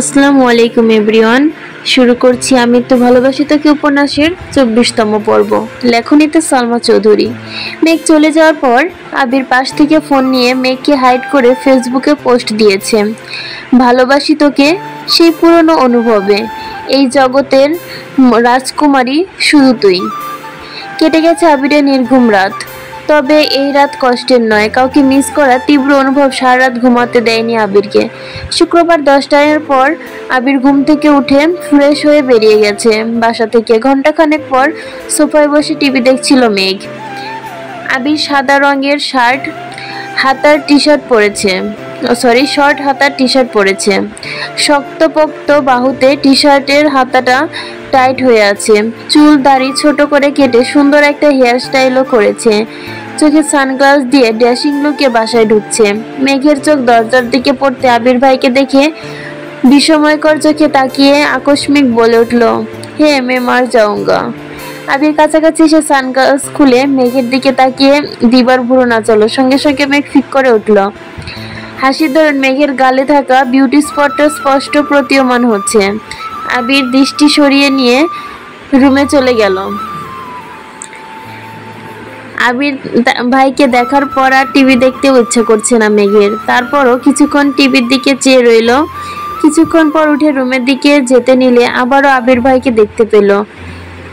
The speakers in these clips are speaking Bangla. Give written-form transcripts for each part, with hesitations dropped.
আসসালামু আলাইকুম এভরিওয়ান। শুরু করছি আমি তো ভালোবাসি তোকে উপন্যাসের 24তম পর্ব। লেখনীতে সালমা চৌধুরী। মেঘ চলে যাওয়ার পর আবির পাশ থেকে ফোন নিয়ে মেঘকে হাইড করে ফেসবুকে পোস্ট দিয়েছে, ভালোবাসি তোকে সেই পুরনো অনুভবে, এই জগতের রাজকুমারী শুধু তুই। কেটে গেছে আবিরের নির্ঘুম রাত, তবে এই রাত কষ্টের নয়। কাউকে মিস করা তীব্র অনুভব সারা রাত ঘুমাতে দেয়নি আবিরকে। শুক্রবার 10টার পর আবির ঘুম থেকে উঠে ফ্রেশ হয়ে বেরিয়ে গেছে বাসা থেকে। ঘন্টাখানেক পর সোফায় বসে টিভি দেখছিল মেঘ। আবির সাদা রঙের শর্ট হাতার টি শার্ট পরেছে। শক্তপোক্ত বাহুতে টি শার্টের হাতাটা টাইট হয়ে আছে। চুল দাড়ি ছোট করে কেটে সুন্দর একটা হেয়ার স্টাইলও করেছে। চোখে সানগ্লাস দিয়ে ড্যাশিং লুকে বাসায় ঢুকছে। মেঘের চোখ দরজার দিকে পড়তে আবির ভাইকে দেখে বিস্ময়কর চোখে তাকিয়ে আকস্মিক বলে উঠল, হে মে মার যাউঙ্গা। আবির কাছাকাছি এসে সানগ্লাস খুলে মেঘের দিকে তাকিয়ে দিবার ভুরু নাচালো। সঙ্গে সঙ্গে মেঘ ফিক করে উঠল। হাসির ধরন মেঘের গালে থাকা বিউটি স্পটটা স্পষ্ট প্রতীয়মান হচ্ছে। আবির দৃষ্টি সরিয়ে নিয়ে রুমে চলে গেল। আবির ভাইকে দেখার পর আর টিভি দেখতেও ইচ্ছা করছে না মেঘের। তারপরও কিছুক্ষণ টিভির দিকে চেয়ে রইল। কিছুক্ষণ পর উঠে রুমের দিকে যেতে নিলে আবারও আবির ভাইকে দেখতে পেল।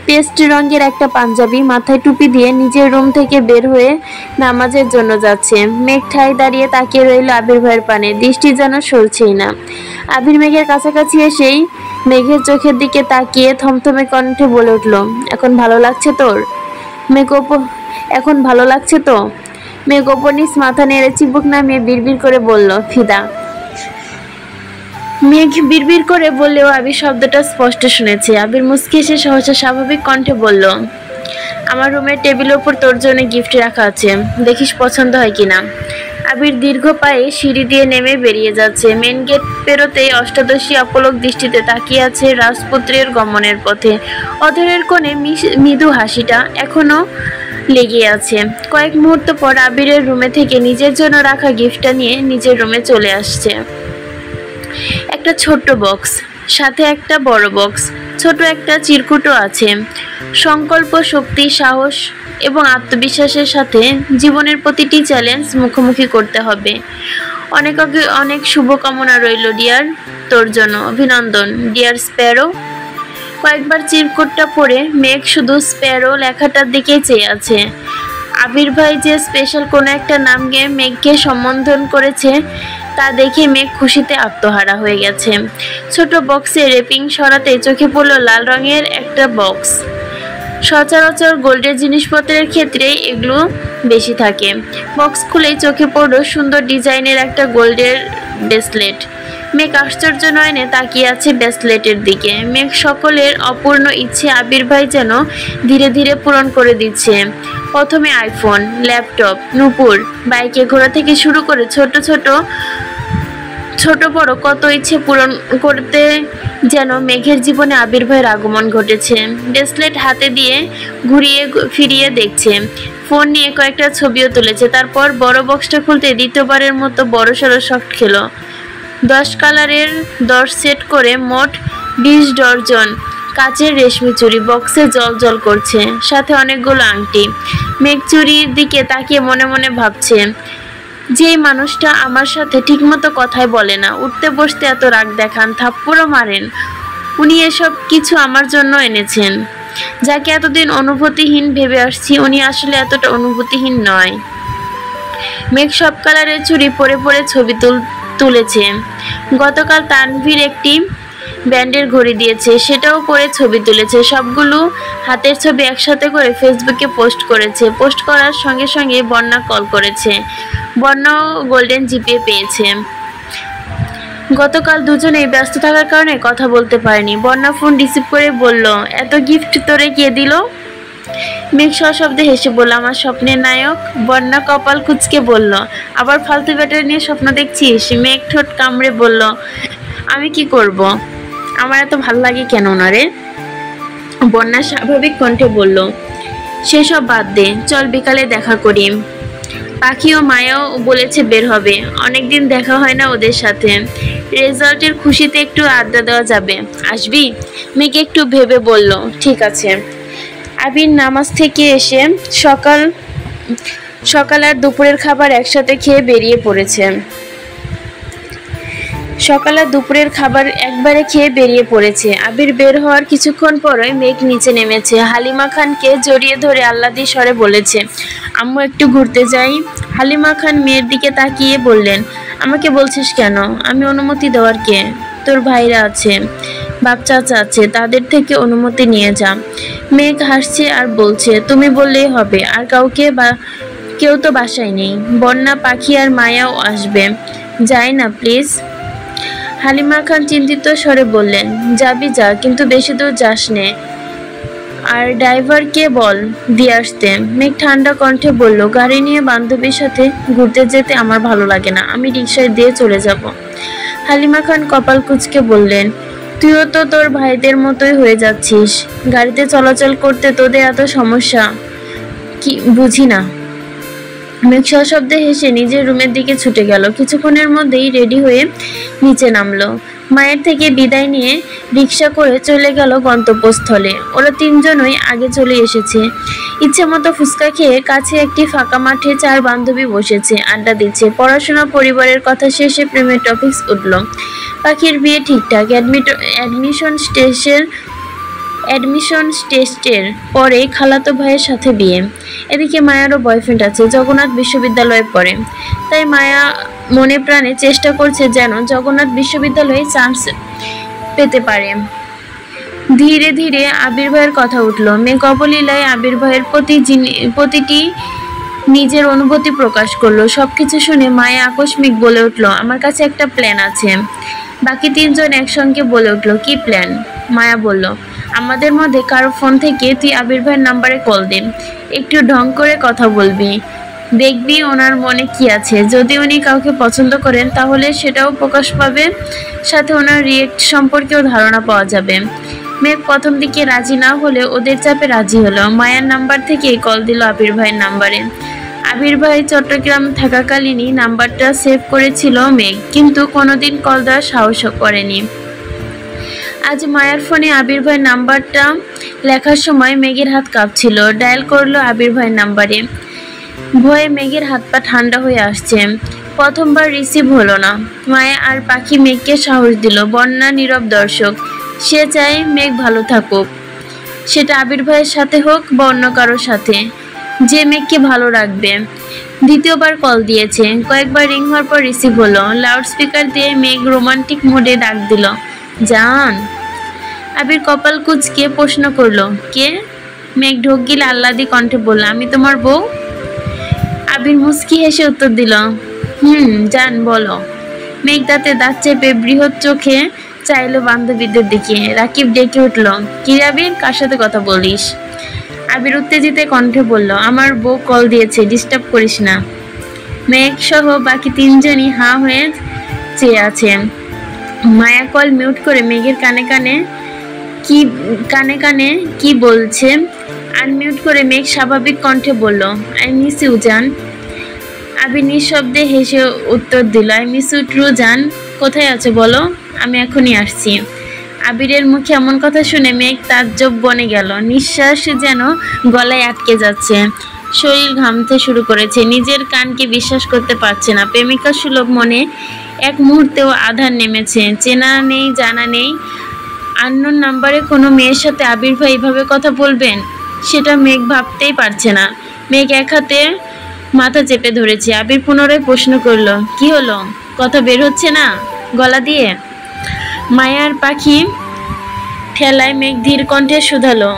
পেস্ট রঙের একটা পাঞ্জাবি, মাথায় টুপি দিয়ে নিজের রুম থেকে বের হয়ে নামাজের জন্য যাচ্ছে। মেঘ ঠায় দাঁড়িয়ে তাকিয়ে রইল আবির ভাইয়ের পানে, দৃষ্টি যেন সরছেই না। আবির মেঘের কাছাকাছি এসেই মেঘের চোখের দিকে তাকিয়ে থমথমে কণ্ঠে বলে উঠল, এখন ভালো লাগছে তোর? এখন ভালো লাগছে তো? মেঘ ওপর নিচ মাথা নেড়ে চিবুক নামিয়ে বিড়বিড় করে বলল, ফিদা। মেঘ বিড়বিড় করে বললেও আবির শব্দটা স্পষ্ট শুনেছে। আবির মুচকি এসে সহসা স্বাভাবিক কণ্ঠে বলল, আমার রুমের টেবিলের উপর তোর জন্য গিফট রাখা আছে, দেখিস পছন্দ হয় কিনা। আবির দীর্ঘ পায়ে সিঁড়ি দিয়ে নেমে বেরিয়ে যাচ্ছে। মেন গেট পেরোতেই অষ্টাদশী অপলক দৃষ্টিতে তাকিয়ে আছে রাজপুত্রের গমনের পথে। অধরের কোণে মৃদু হাসিটা এখনো লেগে আছে। কয়েক মুহূর্ত পর আবিরের রুমে থেকে নিজের জন্য রাখা গিফটটা নিয়ে নিজের রুমে চলে আসছে। একটা ছোট্ট বক্স, সাথে একটা বড় বক্স, ছোট একটা চিরকুটও আছে। সংকল্প, শক্তি, সাহস এবং আত্মবিশ্বাসের সাথে জীবনের প্রতিটি চ্যালেঞ্জ মুখোমুখি করতে হবে। অনেক শুভকামনা রইল ডিয়ার, তোর জন্য। অভিনন্দন ডিয়ার স্প্যারো। কয়েকবার চিরকুটটা পড়ে মেঘ শুধু স্প্যারো লেখাটার দিকেই চেয়ে আছে। আবির ভাই যে স্পেশাল কোনো একটা নাম গিয়ে মেঘকে সম্বোধন করেছে তা দেখে মেঘ খুশিতে আত্মহারা হয়ে গেছে। ছোট বক্সে রেপিং সরাতে চোখে পড়ল লাল রঙের একটা বক্স। সচরাচর গোল্ডের জিনিসপত্রের ক্ষেত্রে এগুলো বেশি থাকে। বক্স খুলেই চোখে পড়ল সুন্দর ডিজাইনের একটা গোল্ডের ব্রেসলেট। মেঘ আশ্চর্য নয়নে তাকিয়ে আছে ব্রেসলেটের দিকে। মেঘ সকলের অপূর্ণ ইচ্ছে আবির ভাই যেন ধীরে ধীরে পূরণ করে দিচ্ছে। প্রথমে আইফোন, ল্যাপটপ, নূপুর, বাইকে ঘোরা থেকে শুরু করে ছোট বড় কত ইচ্ছে পূরণ করতে যেন মেঘের জীবনে আবির ভাইয়ের আগমন ঘটেছে। ব্রেসলেট হাতে দিয়ে ঘুরিয়ে ফিরিয়ে দেখছে। ফোন নিয়ে কয়েকটা ছবিও তুলেছে। তারপর বড় বক্সটা খুলতে দ্বিতীয়বারের মতো বড়সড় শক খেল। 10 কালারের 10 সেট করে মোট 20 ডর্জন কাচের রেশমি চুড়ি বক্সে জল করছে, সাথে অনেকগুলো আংটি। মেঘ চুড়ির দিকে তাকিয়ে মনে মনে ভাবছে, যেই মানুষটা আমার সাথে ঠিকমতো কথাই বলে না, উঠতে বসতে এত রাগ দেখান, থাপ্পড়ও মারেন, উনি এসব কিছু আমার জন্য এনেছেন। যাকে এতদিন অনুভূতিহীন ভেবে আসছি, উনি আসলে এতটা অনুভূতিহীন নয়। মেঘ সব কালারের চুড়ি পরে পরে ছবি তুলেছে। গতকাল তানভীর একটি ব্যান্ডের ঘড়ি দিয়েছে, সেটাও পরে ছবি তুলেছে। সবগুলো হাতের ছবি একসাথে করে ফেসবুকে পোস্ট করেছে। পোস্ট করার সঙ্গে সঙ্গে বন্যা কল করেছে। বন্যাও গোল্ডেন জিপিএ পেয়েছে। গতকাল দুজনেই ব্যস্ত থাকার কারণে কথা বলতে পারেনি। বন্যা ফোন রিসিভ করে বলল, এত গিফট তোরে কে দিল? মেঘ সশব্দে হেসে বলল, আমার স্বপ্নের নায়ক। বন্যা কপাল কুঁচকে বলল, আবার ফালতু ব্যাটারি নিয়ে স্বপ্ন দেখছিস? মেঘ ঠোঁট কামড়ে বলল, আমি কি করব, আমার এত ভাল লাগে কেন না রে? বন্যা স্বাভাবিক কণ্ঠে বলল, সেসব বাদ দে, চল বিকালে দেখা করি। পাখি ও মায়াও বলেছে বের হবে। অনেকদিন দেখা হয় না ওদের সাথে। রেজাল্টের খুশিতে একটু আড্ডা দেওয়া যাবে, আসবি? মেঘ একটু ভেবে বলল, ঠিক আছে। আবির নামাজ থেকে এসে সকাল আর দুপুরের খাবার একসাথে খেয়ে বেরিয়ে পড়েছে। সকাল আর দুপুরের খাবার একবারে খেয়ে বেরিয়ে পড়েছে। আবির বের হওয়ার কিছুক্ষণ পরই মেঘ নিচে নেমেছে। হালিমা খানকে জড়িয়ে ধরে আহ্লাদি স্বরে বলেছে, আম্মু একটু ঘুরতে যাই। হালিমা খান মেয়ের দিকে তাকিয়ে বললেন, আমাকে বলছিস কেন? আমি অনুমতি দেওয়ার কে? তোর ভাইরা আছে, বাপ চাচা আছে, তাদের থেকে অনুমতি নিয়ে যা। মেঘ হাসছে আর বলছে, তুমি বললেই হবে, আর কেউ তো বাসায় নেই। বন্যা, পাখি আর মায়াও আসবে। যাই না প্লিজ। হালিমা খান চিন্তিত স্বরে বললেন, যাবি যা, কিন্তু বেশি দূর যাস নে। আর ড্রাইভারকে বল দিয়ে আসতে। মেঘ ঠান্ডা কণ্ঠে বলল, গাড়ি নিয়ে বান্ধবীর সাথে ঘুরতে যেতে আমার ভালো লাগে না, আমি রিকশায় দিয়ে চলে যাব। হালিমা খান কপাল কুঁচকে বললেন, তুইও তো তোর ভাইদের মতোই হয়ে যাচ্ছিস। গাড়িতে চলাচল করতে তোদের এত সমস্যা কি বুঝি না। মেঘ সশব্দে হেসে নিজের রুমের দিকে ছুটে গেল। কিছুক্ষণের মধ্যেই রেডি হয়ে নিচে নামলো। মায়ের থেকে বিদায় নিয়ে রিক্সা করে চলে গেল গন্তব্যস্থলে। ওরা তিনজনই আগে চলে এসেছে। ইচ্ছে মতো ফুচকা খেয়ে কাছে একটি ফাঁকা মাঠে চার বান্ধবী বসেছে, আড্ডা দিচ্ছে। পড়াশোনা, পরিবারের কথা শেষে প্রেমের টপিকস উঠল। পাখির বিয়ে ঠিকঠাক, অ্যাডমিশন টেস্টের পরে খালাতো ভাইয়ের সাথে বিয়ে। এদিকে মায়ারও বয়ফ্রেন্ড আছে, জগন্নাথ বিশ্ববিদ্যালয়ে পড়ে। তাই মায়া মনে প্রাণে চেষ্টা করছে যেন জগন্নাথ বিশ্ববিদ্যালয়ে চান্স পেতে পারে। ধীরে ধীরে আবির ভাইয়ের কথা উঠল। মেঘ অবলীলায় আবির ভাইয়ের প্রতিটি নিজের অনুভূতি প্রকাশ করলো। সবকিছু শুনে মায়া আকস্মিক বলে উঠল, আমার কাছে একটা প্ল্যান আছে। বাকি তিনজন একসঙ্গে বলে উঠল, কি প্ল্যান? মায়া বলল, আমাদের মধ্যে কারো ফোন থেকে তুই আবির ভাইয়ের নাম্বারে কল দে, একটু ঢং করে কথা বলবি, দেখবি ওনার মনে কি আছে। যদি উনি কাউকে পছন্দ করেন তাহলে সেটাও প্রকাশ পাবে, সাথে ওনার রিয়েক্ট সম্পর্কেও ধারণা পাওয়া যাবে। মেঘ প্রথম দিকে রাজি না হলে ওদের চাপে রাজি হলো। মায়ার নাম্বার থেকে কল দিল আবির ভাইয়ের নাম্বারে। আবির ভাই চট্টগ্রাম থাকাকালীনই নাম্বারটা সেভ করেছিল মেঘ, কিন্তু কোনোদিন কল দেওয়ার সাহস করেনি। আজ মায়ার ফোনে আবির ভাইয়ের নাম্বারটা লেখার সময় মেঘের হাত কাঁপছিল। ডায়াল করলো আবির ভাইয়ের নাম্বারে। ভয়ে মেঘের হাত পা ঠান্ডা হয়ে আসছে। প্রথমবার রিসিভ হলো না। মায়া আর পাখি মেঘকে সাহস দিল। বন্যা নীরব দর্শক, সে চায় মেঘ ভালো থাকুক, সেটা আবির ভাইয়ের সাথে হোক বা অন্য কারোর সাথে, যে মেঘকে ভালো রাখবে। দ্বিতীয়বার কল দিয়েছে। কয়েকবার রিং হওয়ার পর রিসিভ হলো। লাউড স্পিকার দিয়ে মেঘ রোমান্টিক মোডে ডাক দিল, জান। আবির কপাল কুঁচকে প্রশ্ন করলো, কে? মেঘ ঢোক গিলে আহ্লাদি কণ্ঠে বলল, আমি তোমার বউ। আবির মুচকি হেসে উত্তর দিল, জান বলো। মেঘ দাঁতে দাঁত চেপে বৃহৎ চোখে চাইলো বান্ধবীদের দিকে। রাকিব ডেকে উঠল, কি আবির, কার সাথে কথা বলিস? আবির উত্তেজিত কণ্ঠে বলল, আমার বউ কল দিয়েছে, ডিস্টার্ব করিস না। মেঘ সহ বাকি তিনজনই হাঁ হয়ে চেয়ে আছে। মায়া কল মিউট করে মেঘের কানে কানে কি বলছে আনমিউট করে মেঘ স্বাভাবিক কণ্ঠে বলল, আই মিস ইউ জান। আবির নিঃশব্দে হেসে উত্তর দিল, আই মিস ইউ ট্রু জান। কোথায় আছো বলো, আমি এখনই আসছি। আবিরের মুখে এমন কথা শুনে মেঘ তাজ্জব বনে গেল। নিঃশ্বাস যেন গলায় আটকে যাচ্ছে, শরীর ঘামতে শুরু করেছে। নিজের কানকে বিশ্বাস করতে পারছে না। প্রেমিকা সুলভ মনে এক মুহূর্তেও আধার নেমেছে। চেনা নেই, জানা নেই, আননোন নাম্বারে কোনো মেয়ের সাথে আবির ভাই এভাবে কথা বলবেন, সেটা মেঘ ভাবতেই পারছে না। মেঘ এক হাতে মাথা চেপে ধরেছে। আবির পুনরায় প্রশ্ন করলো, কি হলো, কথা বের হচ্ছে না গলা দিয়ে? মায়ার পাখি ঠেলায় মেঘ ধীর কণ্ঠে শুধালো,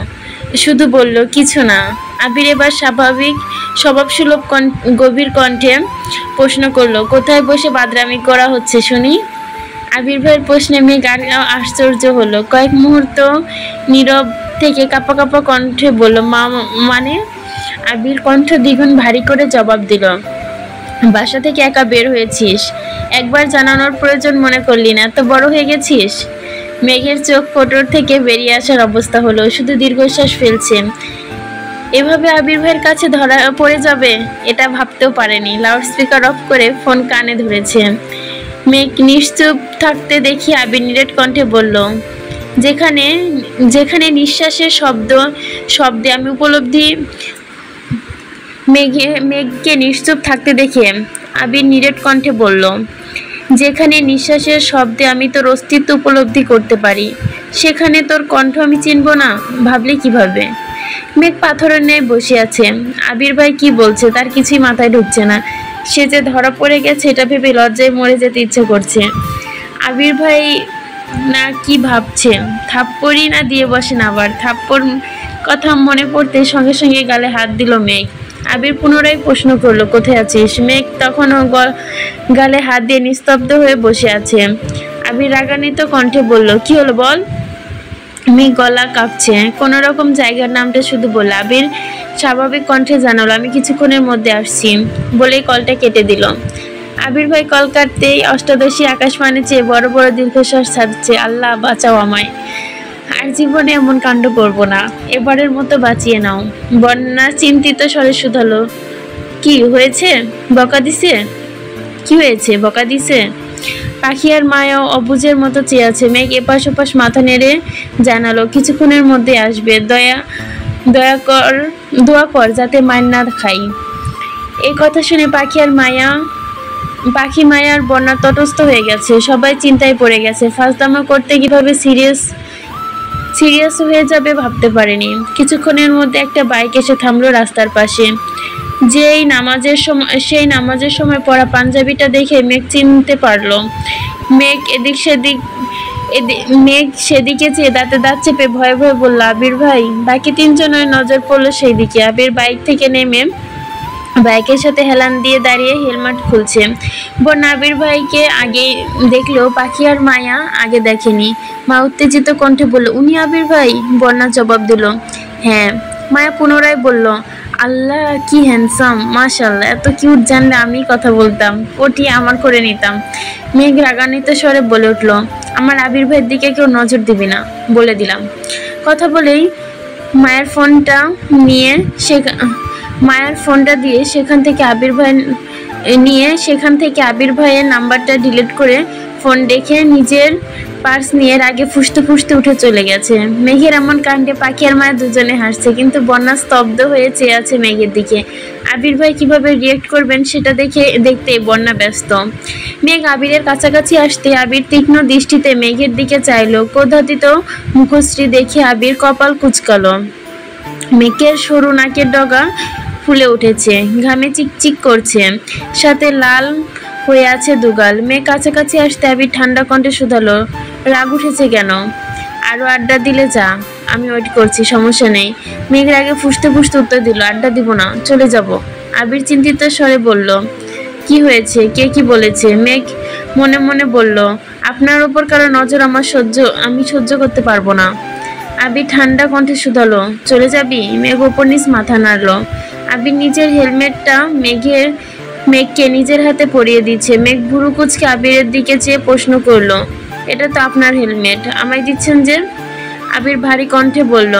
শুধু বলল, কিছু না। আবির এবার স্বাভাবিক স্বভাবসুলভ গভীর কণ্ঠে প্রশ্ন করলো, কোথায় বসে বাদরামি করা হচ্ছে শুনি? আবির ভাইয়ের প্রশ্নে মেঘ আর আশ্চর্য হলো। কয়েক মুহূর্ত নীরব থেকে কাঁপা কাঁপা কণ্ঠে বলল, মানে? আবির কণ্ঠ দ্বিগুণ ভারী করে জবাব দিল, বাসা থেকে একা বের হয়েছিস, একবার জানানোর প্রয়োজন মনে করলি না? এত বড় হয়ে গেছিস? মেঘের চোখ ফোটর থেকে বেরিয়ে আসার অবস্থা হলো, শুধু দীর্ঘশ্বাস ফেলছে। এভাবে আবির ভাইয়ের কাছে ধরা পড়ে যাবে এটা ভাবতেও পারেনি। লাউডস্পিকার অফ করে ফোন কানে ধরেছে। মেঘ নিশ্চুপ থাকতে দেখি আবির নিরেট কণ্ঠে বলল, যেখানে যেখানে নিঃশ্বাসের শব্দে আমি উপলব্ধি। মেঘকে নিশ্চুপ থাকতে দেখে আবির নিরেট কণ্ঠে বলল, যেখানে নিঃশ্বাসের শব্দে আমি তোর অস্তিত্ব উপলব্ধি করতে পারি, সেখানে তোর কণ্ঠ আমি চিনব না ভাবলে কিভাবে? মেঘ পাথরের ন্যায় বসে আছে। আবির ভাই কি বলছে তার কিছুই মাথায় ঢুকছে না। সে যে ধরা পড়ে গেছে এটা ভেবে লজ্জায় মরে যেতে ইচ্ছে করছে। আবির ভাই না কি ভাবছে, থাপ্পড়ই না দিয়ে বসেন। আবার থাপ্পড় কথা মনে পড়তে সঙ্গে সঙ্গে গালে হাত দিল মেঘ। আবির পুনরায় প্রশ্ন করলো, কোথায় আছিস? মেঘ তখনও গালে হাত দিয়ে নিস্তব্ধ হয়ে বসে আছে। আবির রাগান্বিত কণ্ঠে বলল, কি হলো বল? মেঘ গলা কাঁপছে, কোনো রকম জায়গার নামটা শুধু বলল। আবির স্বাভাবিক কণ্ঠে জানালো, আমি কিছুক্ষণের মধ্যে আসছি, বলেই কলটা কেটে দিল। আবির ভাই কল কাটতেই অষ্টাদশী আকাশমানে চেয়ে বড় বড় দীর্ঘশ্বাস ছাড়ছে। আল্লাহ বাঁচাও আমায়, আর জীবনে এমন কাণ্ড করব না, এবারের মতো বাঁচিয়ে নাও। বন্যা চিন্তিত স্বরে শুধালো, কি হয়েছে? বকা দিছে? কি হয়েছে? বকা দিছে? পাখি আর মায়াও অবুঝের মতো চেয়ে আছে। মেঘ এপাশ ওপাশ মাথা নেড়ে জানালো, কিছুক্ষণের মধ্যে আসবে, দোয়া কর যাতে মায়ের না খাই। এই কথা শুনে পাখি মায়া আর বন্যা তটস্থ হয়ে গেছে। সবাই চিন্তায় পড়ে গেছে। ফাজলামো করতে কিভাবে সিরিয়াস হয়ে যাবে ভাবতে পারেনি। কিছুক্ষণের মধ্যে একটা বাইক এসে থামলো রাস্তার পাশে। সেই নামাজের সময় পরা পাঞ্জাবিটা দেখে মেঘ চিনতে পারলো। মেঘ সেদিকে চেয়ে দাঁতে দাঁত চেপে ভয়ে ভয়ে বলল, আবির ভাই। বাকি তিনজনের নজর পড়লো সেই দিকে। আবির বাইক থেকে নেমে বাইকের সাথে হেলান দিয়ে দাঁড়িয়ে হেলমেট খুলছে। বন্যা আবির ভাইকে আগে দেখলেও পাখি আর মায়া আগে দেখেনি। মা উত্তেজিত কণ্ঠে বলল, উনি আবির ভাই? বন্যা জবাব দিল, হ্যাঁ। মায়া পুনরায় বলল, আল্লাহ কি হ্যান্ডসাম, মাশাআল্লাহ, এত কিউট জানলে আমি কথা বলতাম, পটিয়ে আমার করে নিতাম। মেঘ রাগান্বিত স্বরে বলে উঠল, আমার আবির ভাইয়ের দিকে কেউ নজর দিবি না, বলে দিলাম। কথা বলেই মায়ের ফোনটা দিয়ে সেখান থেকে আবির ভাইয়ের নাম্বারটা ডিলিট করে ফোন দেখে নিজের পার্স নিয়ে রাগে ফুসতে ফুসতে উঠে চলে গেছে। মেঘের এমন কাণ্ডে পাখি আর মায়া দুজনে হাসছে, কিন্তু বন্যা স্তব্ধ হয়ে চেয়ে আছে মেঘের দিকে। আবির ভাই কিভাবে রিয়েক্ট করবেন সেটা দেখতে বন্যা ব্যস্ত। মেঘ আবিরের কাছাকাছি আসতে আবির তীক্ষ্ণ দৃষ্টিতে মেঘের দিকে চাইল। ক্রোধাতীত মুখশ্রী দেখে আবির কপাল কুঁচকালো। মেঘের সরু নাকের ডগা ফুলে উঠেছে, ঘামে চিকচিক করছে, সাথে লাল হয়ে আছে দুগাল। মেঘ কাছাকাছি আসতে আবির ঠান্ডা কণ্ঠে শুধালো, রাগ উঠেছে কেন? আরো আড্ডা দিলে যা, আমি ওয়েট করছি, সমস্যা নেই। মেঘ রাগে ফুসতে ফুসতে উত্তর দিল, আড্ডা দিব না, চলে যাব। আবির চিন্তিত স্বরে বলল, কি হয়েছে? কে কি বলেছে? মেঘ মনে মনে বলল, আপনার ওপর কারো নজর আমি সহ্য করতে পারবো না। আবির ঠান্ডা কণ্ঠে শুধালো, চলে যাবি? মেঘ ওপর নিচ মাথা নাড়ল। আবির নিজের হেলমেটটা মেঘকে নিজের হাতে পরিয়ে দিচ্ছে। মেঘ ভুরু কুঁচকে আবিরের দিকে চেয়ে প্রশ্ন করলো, এটা তো আপনার হেলমেট, আমায় দিচ্ছেন যে? আবির ভারী কণ্ঠে বলল,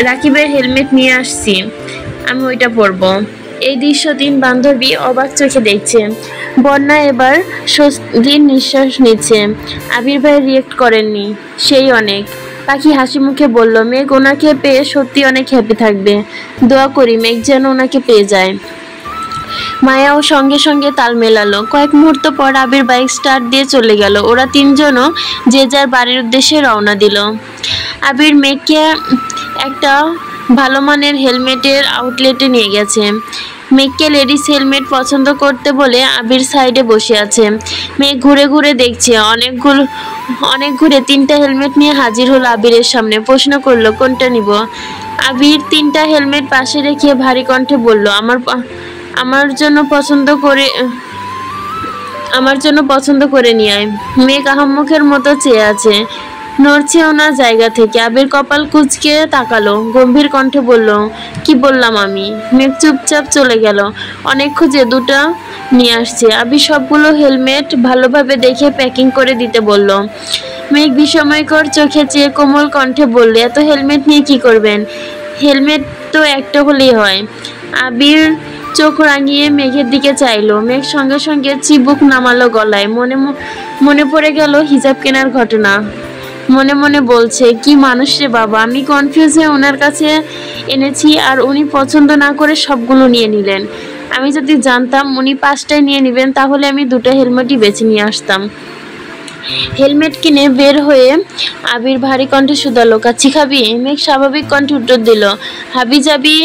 রাকিবের হেলমেট নিয়ে আসছি, আমি ওইটা পরবো। এই দৃশ্য তিন বান্ধবী অবাক চোখে দেখছে। বন্যা এবার স্বস্তির নিঃশ্বাস নিচ্ছে। আবির ভাই রিয়েক্ট করেননি, সেই অনেক। পাখি হাসি মুখে বলল, মেঘ ওনাকে পেয়ে সত্যি অনেক হ্যাপি থাকবে, দোয়া করি মেঘ যেন ওনাকে পেয়ে যায়। মায়াও সঙ্গে সঙ্গে তাল মেলালো। কয়েক মুহূর্ত পর আবির বাইক স্টার্ট দিয়ে চলে গেল। ওরা তিনজনও যে যার বাড়ির উদ্দেশ্যে রওনা দিল। আবির মেঘকে একটা ভালো মানের হেলমেটের আউটলেটে নিয়ে গেছে। মেঘকে লেডিস হেলমেট পছন্দ করতে বলে আবির সাইডে বসে আছে। মেঘ ঘুরে ঘুরে দেখছে, অনেক ঘুরে তিনটা হেলমেট নিয়ে হাজির হলো আবিরের সামনে। প্রশ্ন করলো, কোনটা নিব? আবির তিনটা হেলমেট পাশে রেখে ভারী কণ্ঠে বলল, আমার জন্য পছন্দ করে নিয়ে আয়। মেঘ আহাম্মকের মতো চেয়ে আছে, নড়ছেও না জায়গা থেকে। আবির কপাল কুঁচকে তাকালো, গম্ভীর কণ্ঠে বলল, কি বললাম আমি? মেঘ চুপচাপ চলে গেল। অনেক খুঁজে দুটো নিয়ে আসছে। আবির সবগুলো হেলমেট ভালোভাবে দেখে প্যাকিং করে দিতে বলল। মেঘ বিস্ময়কর চোখে চেয়ে কোমল কণ্ঠে বলল, এত হেলমেট নিয়ে কি করবেন? তো একটা হলেই হয়। আবির চোখ রাঙিয়ে মেঘের দিকে চাইলো। মেঘ সঙ্গে সঙ্গে চিবুক নামালো গলায়। মনে পড়ে গেল হিজাব কেনার ঘটনা। মনে মনে বলছে, কি মানুষ রে বাবা, আমি কনফিউজ হয়ে ওনার কাছে এনেছি আর উনি পছন্দ না করে সবগুলো নিয়ে নিলেন। আমি যদি জানতাম উনি 5টাই নিয়ে নেবেন তাহলে আমি 2টা হেলমেটই বেছে নিয়ে আসতাম। হেলমেট কিনে বের হয়ে আবির ভারী কণ্ঠে শুধালো, কাচ্চি খাবি? মেঘ স্বাভাবিক কণ্ঠে উত্তর দিল, হাবি যাবি?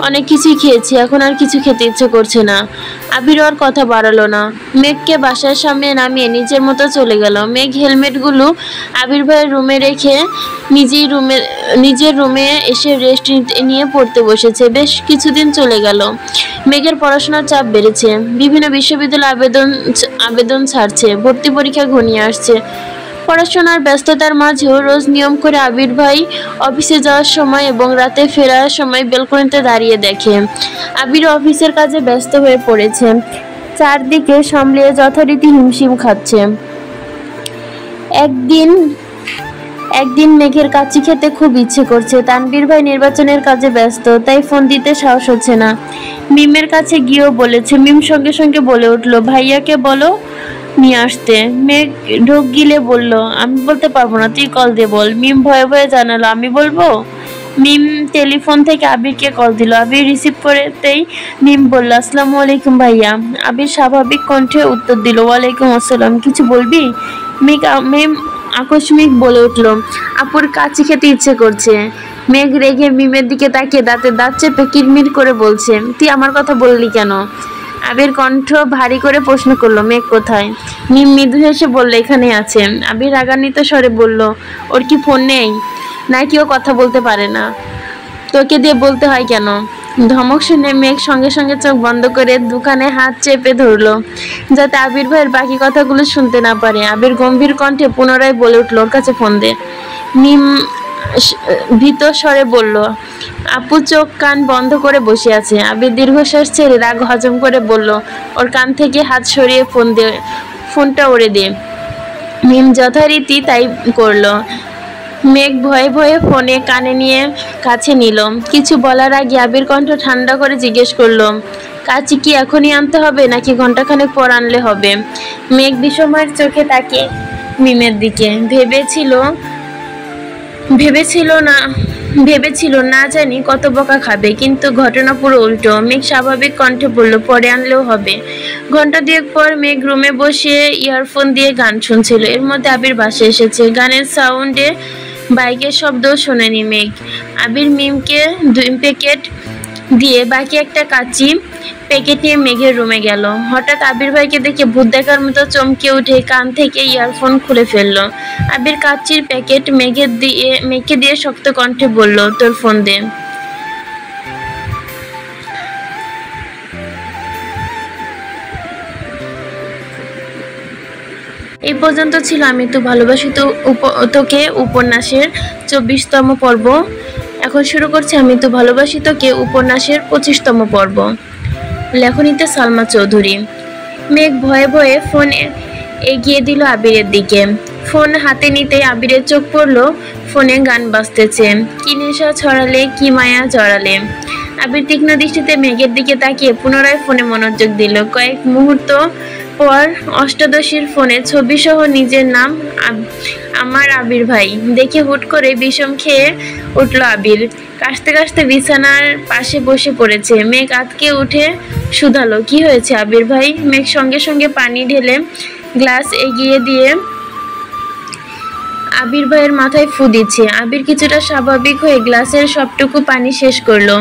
অনেক কিছুই খেয়েছি, এখন আর কিছু খেতে ইচ্ছে করছে না। আবির আর কথা বাড়ালো না। মেঘকে বাসার সামনে নামিয়ে নিজের মতো চলে গেল। মেঘ হেলমেটগুলো আবির ভাইয়ের রুমে রেখে নিজের রুমে এসে রেস্ট নিয়ে পড়তে বসেছে। বেশ কিছুদিন চলে গেল। মেঘের পড়াশোনার চাপ বেড়েছে। বিভিন্ন বিশ্ববিদ্যালয়ে আবেদন ছাড়ছে। ভর্তি পরীক্ষা ঘনিয়ে আসছে। পড়াশোনার ব্যস্ততার মাঝেও রোজ নিয়ম করে আবির ভাই অফিসে যাওয়ার সময় এবং রাতে ফেরার সময় বেলকনিতে দাঁড়িয়ে দেখে আবির অফিসের কাজে ব্যস্ত হয়ে পড়েছে। চারদিকে সামলিয়ে যথারীতি হিমশিম খাচ্ছে। একদিন মেঘের কাচ্চি খেতে খুব ইচ্ছে করছে। তানভীর ভাই নির্বাচনের কাজে ব্যস্ত, তাই ফোন দিতে সাহস হচ্ছে না। মিমের কাছে গিয়েও বলেছে। মিম সঙ্গে সঙ্গে বলে উঠলো, ভাইয়াকে বলো নিয়ে আসতে। মেঘ ঢোক গিলে বলল, আমি বলতে পারবো না, তুই কল দিয়ে বল। মিম ভয়ে ভয়ে জানালো, আমি বলবো? মিম টেলিফোন থেকে আবিরকে কল দিল। আবির রিসিভ করেতেই মিম বলল, আসসালামু আলাইকুম ভাইয়া। আবির স্বাভাবিক কণ্ঠে উত্তর দিল, ওয়ালাইকুম আসসালাম। কিছু বলবি? মিম আকস্মিক বলে উঠল, আপুর কাচ্চি খেতে ইচ্ছে করছে। মেঘ রেগে মিমের দিকে তাকিয়ে দাঁতে দাঁত চেপে কিরমির করে বলছে, তুই আমার কথা বললি কেন? আবির কণ্ঠ ভারী করে প্রশ্ন করলো, মেঘ কোথায়? মিম মৃদু হেসে বলল, এখানে আছে। আবির রাগান্বিত স্বরে বলল, ওর কি ফোন নেই নাকি ও কথা বলতে পারে না? তোকে দিয়ে বলতে হয় কেন? ধমক শুনে মেঘ সঙ্গে সঙ্গে চোখ বন্ধ করে দোকানে হাত চেপে ধরলো যাতে আবির ভাইয়ের বাকি কথাগুলো শুনতে না পারে। আবির গম্ভীর কণ্ঠে পুনরায় বলে উঠল, ওর কাছে ফোন দে। মিম ভীত স্বরে বলল, আপু চোখ কান বন্ধ করে বসে আছে। আবির দীর্ঘশ্বাস ছেড়ে রাগ হজম করে বলল, ওর কান থেকে হাত সরিয়ে ফোনটা ওড়ে দে। মিম যথারীতি তাই করলো। মেঘ ভয়ে ভয়ে ফোনে কানে নিয়ে কাছে নিল। কিছু বলার আগে আবির কণ্ঠ ঠান্ডা করে জিজ্ঞেস করলো, কাচ্চি কি এখনই আনতে হবে নাকি ঘন্টাখানেক পর আনলে হবে? মেঘ বিষময়ের চোখে তাকিয়ে মিমের দিকে ভেবেছিল না জানি কত বকা খাবে, কিন্তু ঘটনা পুরো উল্টো। মেঘ স্বাভাবিক কণ্ঠে বলল, পরে আনলেও হবে। ঘন্টা 2 পর মেঘ রুমে বসে ইয়ারফোন দিয়ে গান শুনছিল। এর মধ্যে আবির বাসায় এসেছে। গানের সাউন্ডে বাইকের শব্দও শোনেনি মেঘ। আবির মিমকে 2 প্যাকেট দিয়ে বাকি একটা কাচ্চি প্যাকেট নিয়ে মেঘের রুমে গেল। হঠাৎ আবির ভাইকে দেখে ভূত দেখার মতো চমকে উঠে কান থেকে ইয়ারফোন খুলে ফেললো। আবির কাচ্চির প্যাকেট মেঘকে দিয়ে শক্ত কণ্ঠে বলল, তোর ফোন দে। এই পর্যন্ত ছিল আমি তো ভালোবাসি তোকে উপন্যাসের 24তম পর্ব। এখন শুরু করছি আমি তো ভালোবাসি তোকে উপন্যাসের 25তম পর্ব। লেখনীতে সালমা চৌধুরী। মেঘ ভয়ে ভয়ে ফোন এগিয়ে দিল আবিরের দিকে। ফোন হাতে নিতেই আবিরের চোখ পড়ল ফোনে গান বাজতেছে। কি নেশা ছড়ালে, কি মায়া জড়ালে। আবির তীক্ষ্ণ দৃষ্টিতে মেঘের দিকে তাকিয়ে পুনরায় ফোনে মনোযোগ দিল। কয়েক মুহূর্ত পর অষ্টাদশীর ফোনে ছবি সহ নিজের নাম আমার আবির ভাই দেখে হুট করে বিষম খেয়ে উঠল আবির। কাশতে কাশতে বিছানার পাশে বসে পড়েছে। মেঘ আতকে উঠে শুধালো, কি হয়েছে আবির ভাই? মেঘ সঙ্গে সঙ্গে পানি ঢেলে গ্লাস এগিয়ে দিয়ে আবির ভাইয়ের মাথায় ফু দিচ্ছে। আবির কিছুটা স্বাভাবিক হয়ে গ্লাসের সবটুকু পানি শেষ করলো।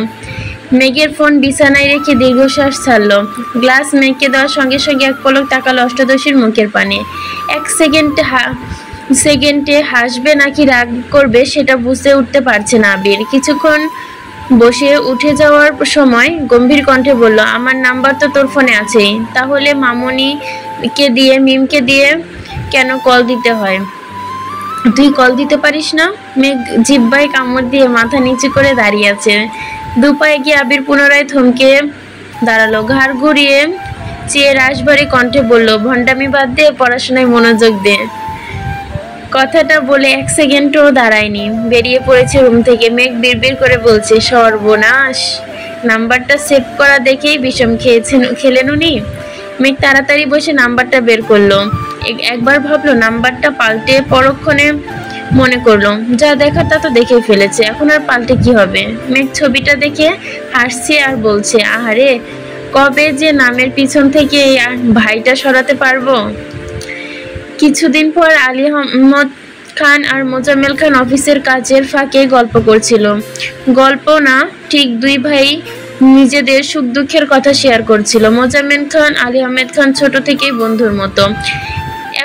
মেঘের ফোন বিছানায় রেখে দীর্ঘশ্বাস ছাড়লো। গ্লাস মেঘকে দেওয়ার সঙ্গে সঙ্গে এক পলক তাকালো অষ্টাদশীর মুখের পানে। 1 সেকেন্ডে হাসবে নাকি রাগ করবে সেটা বুঝে উঠতে পারছে না আবির। কিছুক্ষণ বসে উঠে যাওয়ার সময় গম্ভীর কণ্ঠে বলল, আমার নাম্বার তো তোর ফোনে আছেই, তাহলে মামনিকে দিয়ে মিমকে দিয়ে কেন কল দিতে হয়? তুই কল দিতে পারিস না? মেঘ জিহ্বায় কামড় দিয়ে মাথা নিচু করে দাঁড়িয়ে আছে। 2 পায়ে গিয়ে আবির পুনরায় থমকে দাঁড়ালো। ঘাড় ঘুরিয়ে চেয়ে রাশভারী কণ্ঠে বলল, ভণ্ডামি বাদ দিয়ে পড়াশোনায় মনোযোগ দে। কথাটা বলে এক সেকেন্ডও দাঁড়ায়নি, বেরিয়ে পড়েছে রুম থেকে। মেঘ বিড়বিড় করে বলছে, সর্বনাশ, নাম্বারটা সেভ করা দেখেই বিষম খেলেন উনি। মেঘ তাড়াতাড়ি বসে নাম্বারটা বের করলো। একবার ভাবলো নাম্বারটা পাল্টে, পরক্ষণে মনে করলো যা দেখা তা তো দেখে ফেলেছে, এখন আর পাল্টে কি হবে। মেঘ ছবিটা দেখে হাসছে আর বলছে, আহারে, কবে যে নামের পিছন থেকে এই ভাইটা সরাতে পারবো। কিছুদিন পর আলী আহমদ খান আর মোজাম্মেল খান অফিসের কাজের ফাঁকে গল্প করছিল। গল্প না, ঠিক দুই ভাই নিজেদের সুখ দুঃখের কথা শেয়ার করছিল। মোজাম্মেল খান আলী আহমেদ খান ছোট থেকেই বন্ধুর মতো।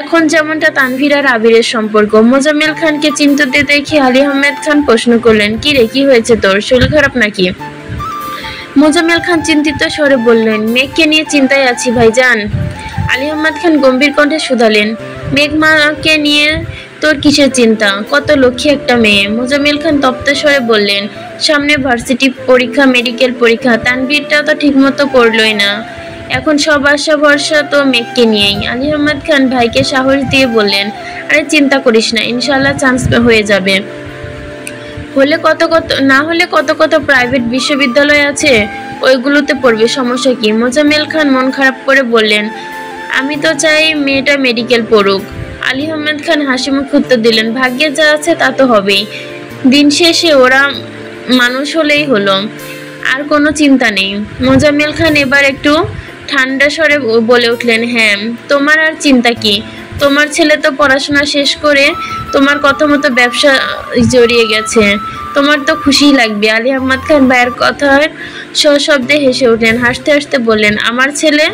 এখন যেমনটা তানভীর আর আবিরের সম্পর্ক। মোজাম্মেল খানকে চিন্তিত দেখে আলী আহমেদ খান প্রশ্ন করলেন, কি রে, কি হয়েছে তোর, শরীর খারাপ নাকি? মোজাম্মেল খান চিন্তিত স্বরে বললেন, মেঘকে নিয়ে চিন্তায় আছি ভাইজান। আলী আহমেদ খান গম্ভীর কণ্ঠে শুধালেন, মেঘ মাকে নিয়ে তোর কিসের চিন্তা? কত লক্ষ্মী একটা মেয়ে। মোজাম্মেল খান তপ্ত স্বরে বললেন, সামনে ভার্সিটি পরীক্ষা, মেডিকেল পরীক্ষা, তানভীরটা তো ঠিকমতো পড়লই না, এখন সব আশা ভরসা তো মেঘকে নিয়েই। আলী আহমেদ খান ভাইকে সাহস দিয়ে বললেন, আরে চিন্তা করিস না, ইনশাল্লাহ চান্স হয়ে যাবে। না হলে কত কত প্রাইভেট বিশ্ববিদ্যালয় আছে, ওইগুলোতে পড়বে, সমস্যা কি? মোজাম্মেল খান মন খারাপ করে বললেন, আমি তো চাই মেয়েটা মেডিকেল পড়ুক। আলী আহমেদ খান হাসি মুখে উত্তর দিলেন, ভাগ্যে যা আছে তা তো হবেই, দিন শেষে ওরা মানুষ হলেই হলো, আর কোনো চিন্তা নেই। মোজাম্মেল খান এবার একটু ঠান্ডা স্বরে বলে উঠলেন, হ্যাঁ, তোমার আর চিন্তা কি? তোমার ছেলে তো পড়াশোনা শেষ করে তোমার কথা মতো ব্যবসা জড়িয়ে গেছে, তোমার তো খুশিই লাগবে। আলী আহমদ খান ভাইয়ের কথার সশব্দে হেসে উঠলেন, হাসতে হাসতে বললেন, আমার ছেলে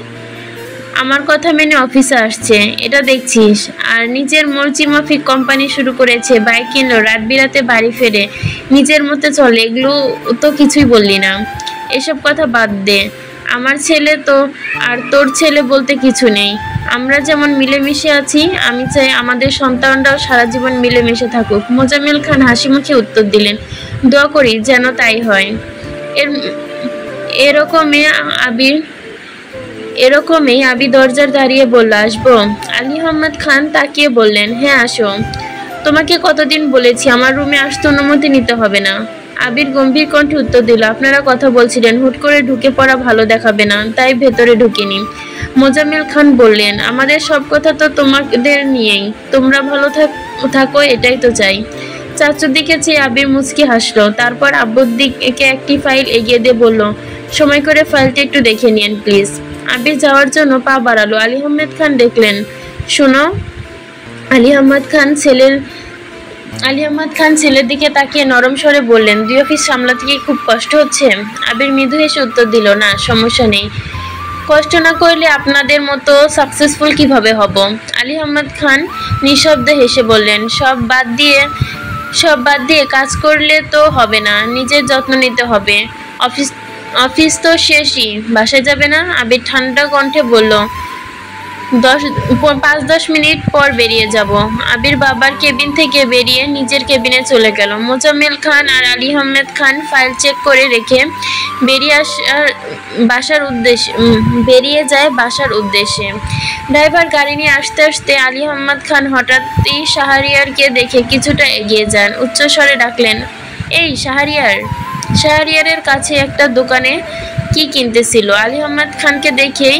আমার কথা মেনে অফিসে আসছে, এটা দেখছিস, আর নিজের মর্জি মাফিক কোম্পানি শুরু করেছে, বাইক কিনলো, রাত বিরাতে বাড়ি ফেরে নিজের মতো চলে, এগুলো তো কিছুই বললি না। এসব কথা বাদ দে, আমার ছেলে তো আর তোর ছেলে বলতে কিছু নেই। আমরা যেমন মিলেমিশে আছি, আমি চাই আমাদের সন্তানরাও সারা জীবন মিলেমিশে থাকুক। মোজাম্মেল খান হাসি মুখে উত্তর দিলেন, দোয়া করি যেন তাই হয়। এরকমই আবি দরজার দাঁড়িয়ে বলল, আসবো? আলী আহমদ খান তাকিয়ে বললেন, হ্যাঁ আসো। তোমাকে কতদিন বলেছি আমার রুমে আসতে অনুমতি নিতে হবে না। আবির গম্ভীর কণ্ঠে উত্তর দিল, আপনারা কথা বলছিলেন, হুট করে ঢুকে পড়া ভালো দেখাবে না, তাই ভেতরে ঢুকিনি। মোজাম্মেল খান বললেন, আমাদের সব কথা তো তোমাদের নিয়েই, তোমরা ভালো থাকো এটাই তো চাই। চাচুর দিকে চেয়ে আবির মুচকি হাসলো, তারপর আব্বুর দিকে একটি ফাইল এগিয়ে দিয়ে বলল, সময় করে ফাইলটা একটু দেখে নিন প্লিজ। আবির যাওয়ার জন্য পা বাড়ালো। আলী আহমেদ খান দেখলেন, শোনো। আলী আহমদ খান ছেলের দিকে তাকিয়ে নরম স্বরে বললেন, দুই অফিস সামলাতে কি খুব কষ্ট হচ্ছে? আবির মৃদু হেসে উত্তর দিল, না, সমস্যা নেই, কষ্ট না করলে আপনাদের মতো সাকসেসফুল কিভাবে হব? আলী আহমদ খান নিঃশব্দে হেসে বললেন, সব বাদ দিয়ে কাজ করলে তো হবে না, নিজের যত্ন নিতে হবে। অফিস তো শেষই, বাসায় যাবে না? আবির ঠান্ডা কণ্ঠে বলল, 5-10 মিনিট পর বেরিয়ে যাব। আবির বাবার কেবিন থেকে বেরিয়ে নিজের কেবিনে চলে গেল। মোজাম্মেল খান আর আলী আহমেদ খান ফাইল চেক করে রেখে বেরিয়ে যায় বাসার উদ্দেশ্যে। ড্রাইভার গাড়ি নিয়ে আসতে আসতে আলী আহমেদ খান হঠাৎই শাহরিয়ারকে দেখে কিছুটা এগিয়ে যান। উচ্চস্বরে ডাকলেন, এই শাহরিয়ারের কাছে একটা দোকানে কি কিনতেছিল। আলী আহমেদ খানকে দেখেই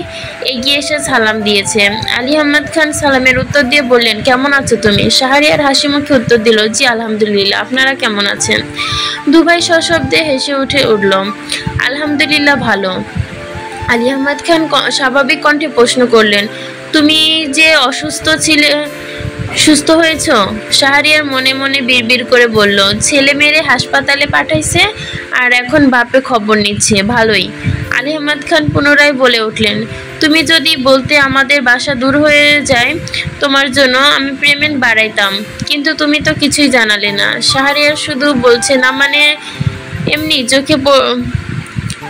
এগিয়ে এসে সালাম দিয়েছে। আলী আহমেদ খান সালামের উত্তর দিয়ে বললেন, কেমন আছো তুমি? শাহরিয়ার হাসি মুখে উত্তর দিল, জি আলহামদুলিল্লাহ, আপনারা কেমন আছেন? দুভাই সশব্দে হেসে উঠল, আলহামদুলিল্লাহ ভালো। আলী আহমেদ খান স্বাভাবিক কণ্ঠে প্রশ্ন করলেন, তুমি যে অসুস্থ ছিলে, সুস্থ হয়েছ? শাহরিয়ার মনে মনে বিড়বিড় করে বলল, ছেলে মেরে হাসপাতালে পাঠাইছে আর এখন বাপে খবর নিচ্ছে, ভালোই। আলী আহমেদ খান পুনরায় বলে উঠলেন, তুমি যদি বলতে আমাদের বাসা দূর হয়ে যায় তোমার জন্য, আমি পেমেন্ট বাড়াইতাম, কিন্তু তুমি তো কিছুই জানালে না। শাহরিয়ার শুধু বলছে না মানে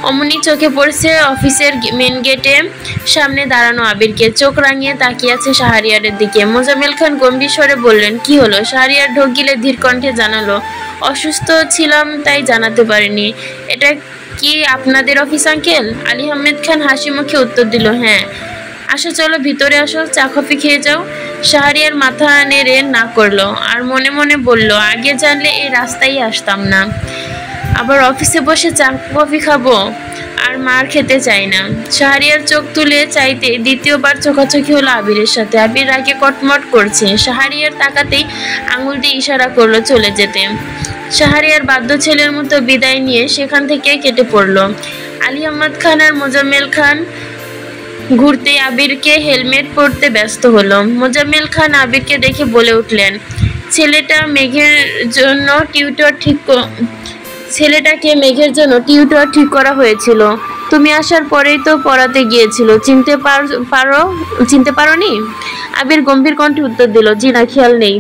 অমনি চোখে পড়ছে অফিসের মেন গেটে সামনে দাঁড়ানো আবিরকে। চোখ রাঙিয়ে তাকিয়ে আছে শাহরিয়ারের দিকে। মোজাম্মেল খান গম্ভীর স্বরে বললেন, কি হলো? শাহরিয়ার ঢোক গিলে ধীর কণ্ঠে জানালো, অসুস্থ ছিলাম তাই জানাতে পারিনি। এটা কি আপনাদের অফিস আঙ্কেল? আলী আহমেদ খান হাসি মুখে উত্তর দিল, হ্যাঁ। আসো চলো ভিতরে আসো, চা কফি খেয়ে যাও। শাহরিয়ার মাথা নেড়ে না করলো আর মনে মনে বলল, আগে জানলে এই রাস্তায় আসতাম না। আবার অফিসে বসে চা কফি খাবো, আর মার খেতে চাই না। শাহরিয়ার চোখ তুলে চাইতে দ্বিতীয়বার চোখাচোখি হলো আবিরের সাথে। আবির রাগে কটমট করছে। শাহরিয়ার তাকাতেই আঙুল দিয়ে ইশারা করলো চলে যেতে। শাহরিয়ার বাধ্য ছেলের মতো বিদায় নিয়ে সেখান থেকে কেটে পড়লো। আলী আহমদ খান আর মোজাম্মেল খান ঘুরতে আবিরকে হেলমেট পরতে ব্যস্ত হলো। মোজাম্মেল খান আবিরকে দেখে বলে উঠলেন, ছেলেটাকে মেঘের জন্য টিউটর ঠিক করা হয়েছিল। তুমি আসার পরেই তো পড়াতে গিয়েছিল, চিনতে পারোনি? আবির গম্ভীর কণ্ঠে উত্তর দিল, জি না, খেয়াল নেই।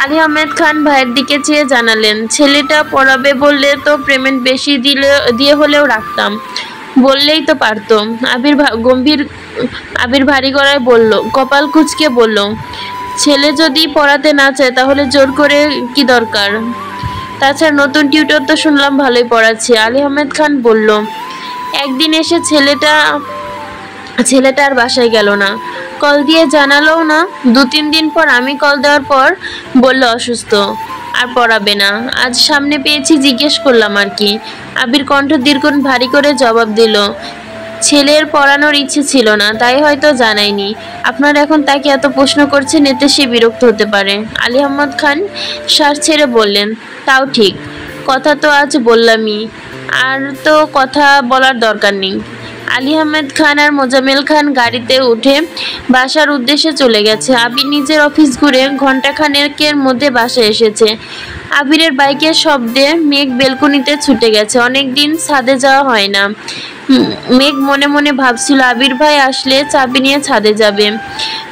আলী আহমেদ খান ভাইয়ের দিকে চেয়ে জানালেন, ছেলেটা পড়াবে বললে তো পেমেন্ট বেশি দিয়ে হলেও রাখতাম, বললেই তো পারতো। আবির ভারী গলায় বলল, কপাল কুঁচকে বলল, ছেলে যদি পড়াতে না চায় তাহলে জোর করে কি দরকার? তাছাড়া নতুন টিউটর তো শুনলাম ভালোই পড়াচ্ছে। আলী আহমেদ খান বলল, একদিন এসে ছেলেটা আর বাসায় গেল না, কল দিয়ে জানালোও না। 2-3 দিন পর আমি কল দেওয়ার পর বলল অসুস্থ, আর পড়াবে না। আজ সামনে পেয়েছি, জিজ্ঞেস করলাম আর কি। আবির কণ্ঠ দীর্ঘণ ভারী করে জবাব দিল, ছেলের পড়ানোর ইচ্ছে ছিল না, তাই হয়তো জানায়নি। আপনারা এখন তাকে এত প্রশ্ন করছেন, এতে সে বিরক্ত হতে পারে। আলী আহমদ খান শ্বাস ছেড়ে বললেন, তাও ঠিক, কথা তো আজ বললামই, আর তো কথা বলার দরকার নেই। আলী আহমেদ খান আর মোজাম্মেল খান গাড়িতে উঠে বাসার উদ্দেশ্যে চলে গেছে। আবির নিজের অফিস ঘুরে ঘন্টাখানেকের মধ্যে বাসায় এসেছে। আবিরের বাইকের শব্দে মেঘ বেলকনিতে ছুটে গেছে। অনেকদিন ছাদে যাওয়া হয় না। মেঘ মনে মনে ভাবছিল আবির ভাই আসলে চাবি নিয়ে ছাদে যাবে।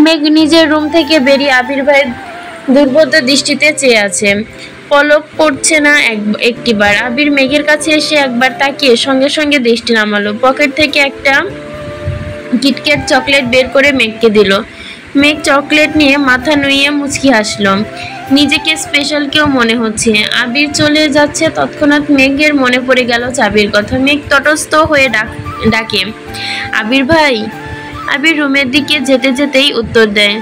মেঘ নিজের রুম থেকে বেরিয়ে আবির ভাই দুর্বোধ্য দৃষ্টিতে চেয়ে আছে। পলক পড়ছে না একটিবার। আবির মেঘের কাছে এসে একবার তাকিয়ে সঙ্গে সঙ্গে দৃষ্টি নামালো। পকেট থেকে একটা কিটক্যাট চকলেট বের করে মেঘকে দিল। মেঘ চকলেট নিয়ে মাথা নুইয়ে মুচকি হাসলো। নিজেকে স্পেশাল কেউ মনে হচ্ছে। আবির চলে যাচ্ছে, তৎক্ষণাৎ মেঘের মনে পড়ে গেল চাবির কথা। মেঘ তটস্থ হয়ে ডাকে, আবির ভাই। আবির রুমের দিকে যেতে যেতেই উত্তর দেয়,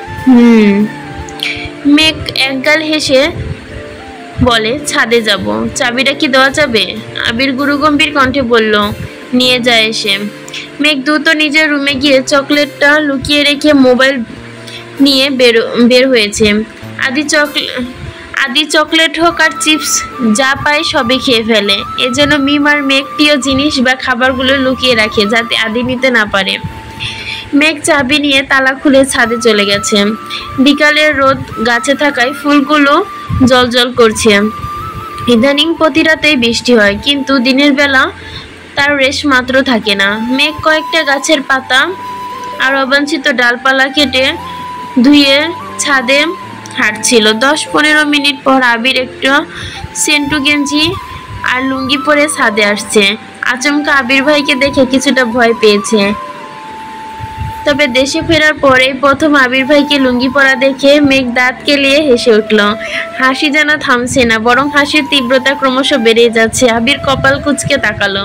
মেঘ একগাল হেসে বলে, ছাদে যাব, চাবিটা কি দেওয়া যাবে? আবির গুরুগম্ভীর কণ্ঠে বলল, নিয়ে যায় এসে। মেঘ দ্রুত নিজের রুমে গিয়ে চকলেটটা লুকিয়ে রেখে মোবাইল নিয়ে বের হয়েছে। আদি চকলেট হোক আর চিপস যা পায় সবে খেয়ে ফেলে। এ যেন মিম আর মেঘ প্রিয় জিনিস বা খাবারগুলো লুকিয়ে রাখে যাতে আদি নিতে না পারে। মেঘ চাবি নিয়ে তালা খুলে ছাদে চলে গেছে। বিকালের রোদ গাছে থাকায় ফুলগুলো জ্বলজ্বল করছে। ইদানিং প্রতি রাতেই বৃষ্টি হয়, কিন্তু দিনের বেলা তার রেশ মাত্র থাকে না। মেঘ কয়েকটা গাছের পাতা আর অবাঞ্ছিত ডালপালা কেটে ধুয়ে ছাদে হাঁটছিল। 10-15 মিনিট পর আবির একটা সেন্টু গেঞ্জি আর লুঙ্গি পরে ছাদে আসছে। আচমকা আবির ভাইকে দেখে কিছুটা ভয় পেয়েছে। তবে দেশে ফেরার পরে প্রথম আবির ভাইকে লুঙ্গি পরা দেখে মেঘ দাঁত কেলিয়ে হেসে উঠল। হাসি যেন থামছে না, বরং হাসির তীব্রতা ক্রমশ বেড়ে যাচ্ছে। আবির কপাল কুঁচকে তাকালো।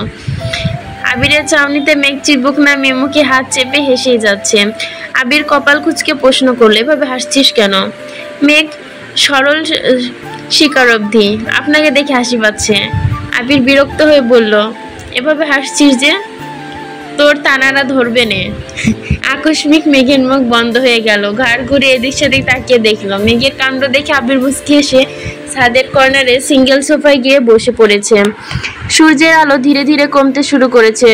আবিরের চাউনিতে মেঘ চিবুক নামিয়ে মুখে হাত চেপে হেসেই যাচ্ছে। আবির কপাল কুঁচকে প্রশ্ন করলো, এভাবে হাসছিস কেন? মেঘ সরল স্বীকারোক্তি, আপনাকে দেখে হাসি পাচ্ছে। আবির বিরক্ত হয়ে বলল, এভাবে হাসছিস যে, তোর তানারা ধরবে নে। আকস্মিক মেঘের মুখ বন্ধ হয়ে গেল। ঘাড় ঘুরে এদিক সেদিক তাকিয়ে দেখলো। মেঘের কাণ্ড দেখে আবির মুচকি এসে ছাদের কর্নারে সিঙ্গেল সোফায় গিয়ে বসে পড়েছে। সূর্যের আলো ধীরে ধীরে কমতে শুরু করেছে।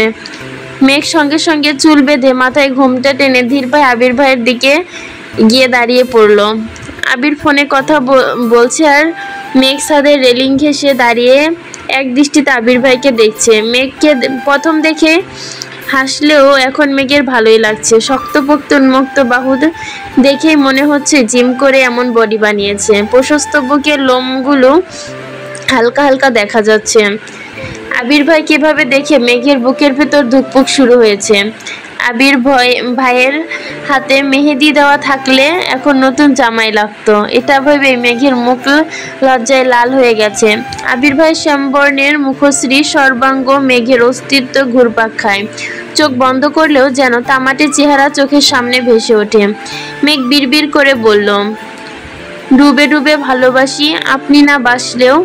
মেঘ সঙ্গে সঙ্গে চুল বেঁধে মাথায় ঘোমটা টেনে ধীর পায়ে আবির ভাইয়ের দিকে গিয়ে দাঁড়িয়ে পড়লো। আবির ফোনে কথা বলছে আর মেঘ ছাদের রেলিং ঘেঁষে দাঁড়িয়ে এক দৃষ্টিতে আবির ভাইকে দেখছে। মেঘকে প্রথম দেখে হাসলেও এখন মেঘের ভালোই লাগছে। শক্তপোক্ত উন্মুক্ত বাহু দেখেই মনে হচ্ছে জিম করে এমন বডি বানিয়েছে। প্রশস্ত বুকের লোমগুলো হালকা হালকা দেখা যাচ্ছে। আবির ভাই কিভাবে দেখে মেঘের বুকের ভেতর ধুকপুক শুরু হয়েছে। আবির ভাইয়ের হাতে মেহেদি দেওয়া থাকলে এখন নতুন জামাই লাগতো। এটা ভেবে মেঘের মুখ লজ্জায় লাল হয়ে গেছে। আবির ভাই শ্যামবর্ণের মুখশ্রী সর্বাঙ্গ মেঘের অস্তিত্ব ঘুরপাক খায়। চোখ বন্ধ করলেও যেন তামাটে চেহারা চোখের সামনে ভেসে ওঠে। মেঘ বিড়বিড় করে বলল, ডুবে ডুবে ভালোবাসি, আপনি না বাসলেও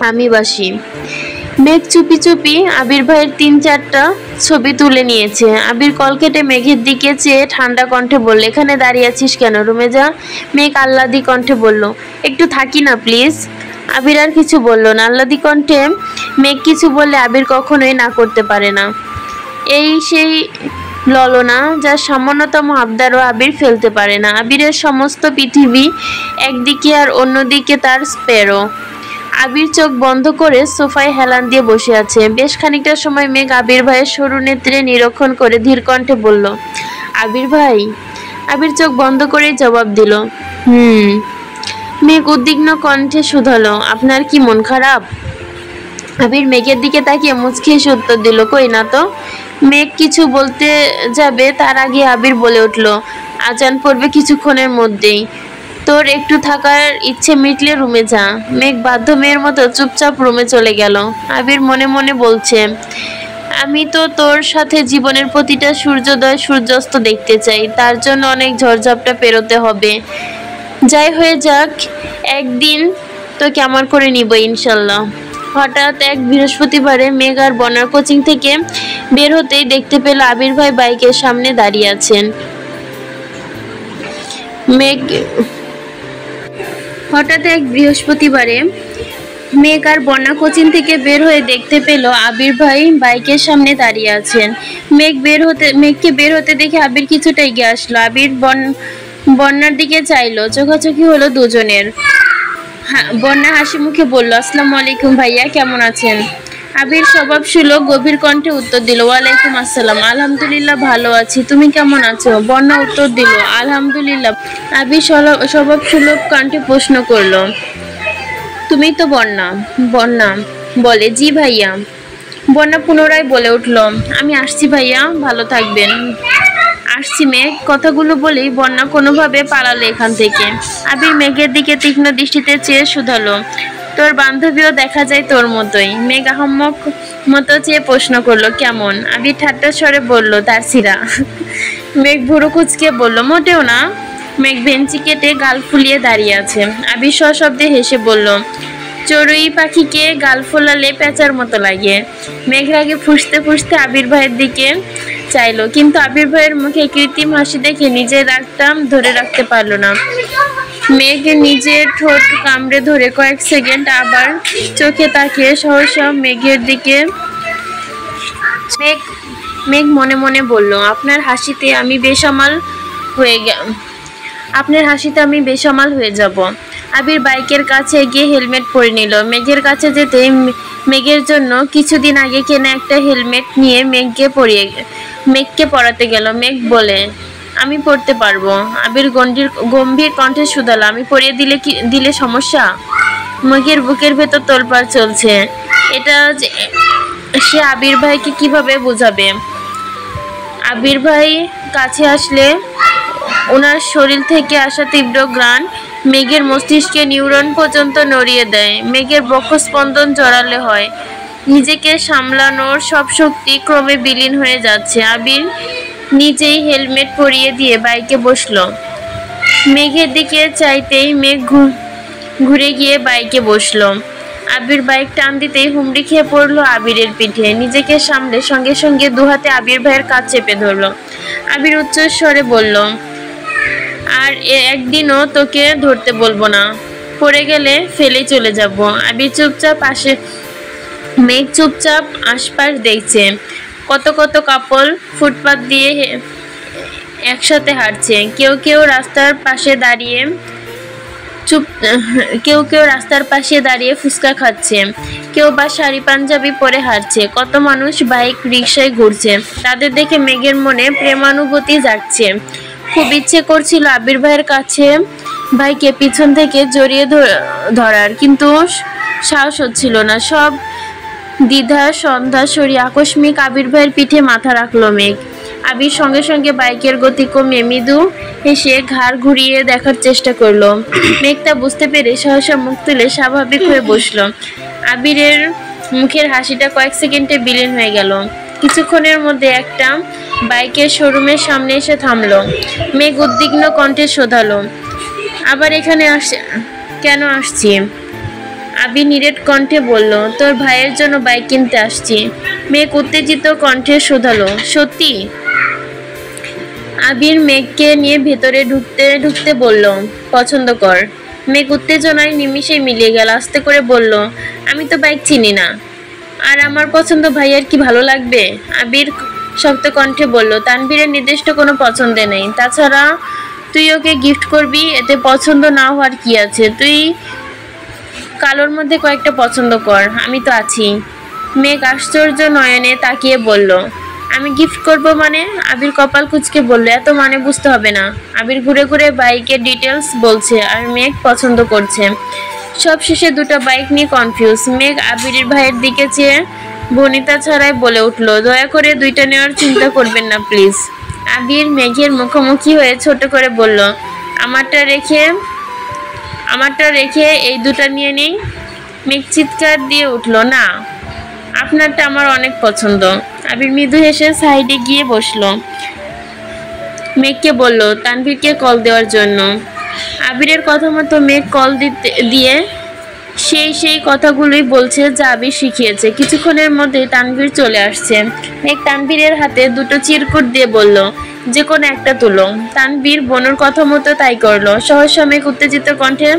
আমি বাসি। মেঘ চুপি চুপি আবির ভাইয়ের 3-4টা ছবি তুলে নিয়েছে। আবির কল কেটে মেঘের দিকে চেয়ে ঠান্ডা কণ্ঠে বলল, এখানে দাঁড়িয়ে আছিস কেন, রুমে যা। মেঘ আহ্লাদি কণ্ঠে বলল, একটু থাকি না প্লিজ। আবির আর কিছু বলল না। আহ্লাদি কণ্ঠে মেঘ কিছু বললে আবির কখনোই না করতে পারে না। এই সেই ললনা যার সামান্যতম আবদারও আবির ফেলতে পারে না। আবিরের সমস্ত পৃথিবী একদিকে আর অন্যদিকে তার স্পেরো। আবির চোখ বন্ধ করে সোফায় হেলান দিয়ে বসে আছে। বেশ খানিকটা সময় মেঘ আবির ভাইয়ের সরু নেত্রে নিরীক্ষণ করে ধীর কণ্ঠে বলল, আবির ভাই। আবির চোখ বন্ধ করে জবাব দিল, মেঘ উদ্বিগ্ন কণ্ঠে শুধালো, আপনার কি মন খারাপ? আবির মেঘের দিকে তাকিয়ে মুচকি হেসে উত্তর দিল, কই না তো। মেঘ কিছু বলতে যাবে তার আগে আবির বলে উঠল, আজান পড়বে কিছুক্ষণের মধ্যেই, তোর একটু থাকার ইচ্ছে মিটলে রুমে যা। মেঘ বাধ্য মেয়ের মতো চুপচাপ রুমে চলে গেল। আবির মনে মনে বলছে, আমি তো তোর সাথে জীবনের প্রতিটা সূর্যোদয় সূর্যাস্ত দেখতে চাই, তার জন্য অনেক ঝড়ঝাপটা পেরোতে হবে। যাই হয়ে যাক, একদিন তোকে আমার করে নিব ইনশাল্লাহ। হঠাৎ এক বৃহস্পতিবারে মেঘ আর বনার কোচিং থেকে বের হতেই দেখতে পেল আবির ভাই বাইকের সামনে দাঁড়িয়ে আছেন। হঠাৎ এক বৃহস্পতিবারে মেঘ আর বন্যা কোচিং থেকে বের হয়ে দেখতে পেল আবির ভাই বাইকের সামনে দাঁড়িয়ে আছেন। মেঘকে বের হতে দেখে আবির কিছুটা এগিয়ে আসলো। আবির বন্যার দিকে চাইলো, চোখাচোখি হলো দুজনের। বন্যা হাসি মুখে বলল, আসসালামু আলাইকুম ভাইয়া, কেমন আছেন? আবির স্বভাব সুলভ গভীর কণ্ঠে উত্তর দিল, ওয়ালাইকুম আসসালাম, আলহামদুলিল্লাহ ভালো আছি, তুমি কেমন আছো? বন্যা উত্তর দিল, আলহামদুলিল্লাহ। আবির স্বভাব সুলভ কণ্ঠে প্রশ্ন করলো, তুমি তো বন্যা? বন্যা বলে, জি ভাইয়া। বন্যা পুনরায় বলে উঠল, আমি আসছি ভাইয়া, ভালো থাকবেন। আসছি মেঘ। কথাগুলো বলেই বন্যা কোনোভাবে পালালো এখান থেকে। আবির মেঘের দিকে তীক্ষ্ণ দৃষ্টিতে চেয়ে শুধালো, তোর বান্ধবীও দেখা যায় তোর মতোই। মেঘ আহম্মক মতো চেয়ে প্রশ্ন করলো, কেমন? আবির ঠাট্টা স্বরে বলল, তার সিরা। মেঘ ভুরু কুচকে বলল, মোটেও না। মেঘ বেঞ্চি কেটে গাল ফুলিয়ে দাঁড়িয়ে আছে। আবির সশব্দে হেসে বলল, চড়ুই পাখিকে গাল ফোলালে পেঁচার মতো লাগে। মেঘ রাগে ফুঁসতে ফুঁসতে আবির ভাইয়ের দিকে চাইলো, কিন্তু আবির ভাইয়ের মুখে কৃত্রিম হাসি দেখে নিজের রাগটা ধরে রাখতে পারলো না। মেঘ নিজের ঠোঁট কামড়ে ধরে কয়েক সেকেন্ড আবার চোখে তাকিয়ে সহসা মেঘের দিকে। মেঘ মনে মনে বলল, আপনার হাসিতে আমি বেসামাল হয়ে যাব। আবির বাইকের কাছে গিয়ে হেলমেট পরে নিল। মেঘের কাছে যেতে মেঘের জন্য কিছুদিন আগে কেনা একটা হেলমেট নিয়ে মেঘকে পরাতে গেল। মেঘ বলে, আমি পড়তে পারবো। আবির গম্ভীর কণ্ঠে শুধালো, আমি পরিয়ে দিলে সমস্যা? মেঘের বুকের ভেতর তোলপাড় চলছে। এটা সে আবির ভাইকে কিভাবে বোঝাবে? আবির ভাই কাছে আসলে ওনার শরীর থেকে আসা তীব্র ঘ্রাণ মেঘের মস্তিষ্কে নিউরন পর্যন্ত নড়িয়ে দেয়। মেঘের বক্ষস্পন্দন জোরালো হয়। নিজেকে সামলানোর সব শক্তি ক্রমে বিলীন হয়ে যাচ্ছে। আবির নিজেই হেলমেট পরিয়ে দিয়ে বাইকে বসলো। মেঘের দিকে চাইতেই মেঘ ঘুরে গিয়ে বাইকে বসলো। আবির বাইক টান দিতেই হুমড়ি খেয়ে পড়লো আবিরের পিঠে। নিজেকে সামলে সঙ্গে সঙ্গে দুহাতে আবির ভাইয়ের কাজ চেপে ধরলো। আবির উচ্চস্বরে বলল, আর একদিনও তোকে ধরতে বলবো না, পড়ে গেলে ফেলে চলে যাব। আবির মেঘ চুপচাপ আশপাশ দেখছে। কত কত কাপল ফুটপাত দিয়ে একসাথে হাঁটছে। কেউ কেউ রাস্তার পাশে দাঁড়িয়ে ফুচকা খাচ্ছে, কেউ বা শাড়ি পাঞ্জাবি পরে হাঁটছে। কত মানুষ বাইক রিক্সায় ঘুরছে। তাদের দেখে মেঘের মনে প্রেমানুভূতি জাগছে। খুব ইচ্ছে করছিল আবির ভাইয়ের কাছে ভাইকে পিছন থেকে জড়িয়ে ধরার, কিন্তু সাহস হচ্ছিল না। সব দ্বিধা সন্ধ্যা সরিয়ে আকস্মিক আবির ভাইয়ের পিঠে মাথা রাখলো মেঘ। আবির সঙ্গে সঙ্গে বাইকের গতি কমিয়ে মৃদু হেসে ঘাড় ঘুরিয়ে দেখার চেষ্টা করলো। মেঘ তা বুঝতে পেরে সহসা মুখ তুলে স্বাভাবিক হয়ে বসলো। আবিরের মুখের হাসিটা কয়েক সেকেন্ডে বিলীন হয়ে গেল। কিছুক্ষণের মধ্যে একটা বাইকের শোরুমের সামনে এসে থামলো। মেঘ উদ্বিগ্ন কণ্ঠে শোধালো, আবার এখানে কেন আসছি? আবির নিরেট কণ্ঠে বলল, তোর ভাইয়ের জন্য বাইক কিনতে আসছি। মেঘ উত্তেজিত কণ্ঠে শোধালো, সত্যি? আবির মেঘকে নিয়ে ভেতরে ঢুকতে ঢুকতে বলল, পছন্দ কর। মেঘ উত্তেজনায় নিমিষেই মিলিয়ে গেল, আস্তে করে বলল, আমি তো বাইক চিনি না, আর আমার পছন্দ ভাইয়ার কি ভালো লাগবে? আবির শক্ত কণ্ঠে বলল, তানভীরের নির্দিষ্ট কোনো পছন্দে নেই, তাছাড়া তুই ওকে গিফট করবি, এতে পছন্দ না হওয়ার কি আছে? তুই কালোর মধ্যে কয়েকটা পছন্দ কর, আমি তো আছি। মেঘ আশ্চর্য নয়নে তাকিয়ে বলল, আমি গিফট করব মানে? আবির কপাল কুঁচকে বলল, এত মানে বুঝতে হবে না। আবির ঘুরে ঘুরে বাইকের ডিটেলস বলছে আর মেঘ পছন্দ করছে। সব শেষে দুটো বাইক নিয়ে কনফিউজ। মেঘ আবিরের ভাইয়ের দিকে চেয়ে বনিতা ছাড়াই বলে উঠল, দয়া করে দুইটা নেওয়ার চিন্তা করবেন না প্লিজ। আবির মেঘের মুখোমুখি হয়ে ছোট করে বলল, আমারটা রেখে এই দুটা নিয়ে নেই। মেঘ চিৎকার দিয়ে উঠল, না, আপনারটা আমার অনেক পছন্দ। আবির মৃদু হেসে সাইডে গিয়ে বসলো। মেঘকে বলল তানভীরকে কল দেওয়ার জন্য। আবিরের কথা মতো মেঘ কল দিয়ে সেই কথাগুলোই বলছে যা আবির শিখিয়েছে। কিছুক্ষণের মধ্যে তানভীর চলে আসছে। মেঘ তানভীরের হাতে দুটো চিরকুট দিয়ে বলল, যে কোনো একটা তুলো। তানভীর বোনের কথা মতো তাই করলো। সহসা মেঘ উত্তেজিত কণ্ঠে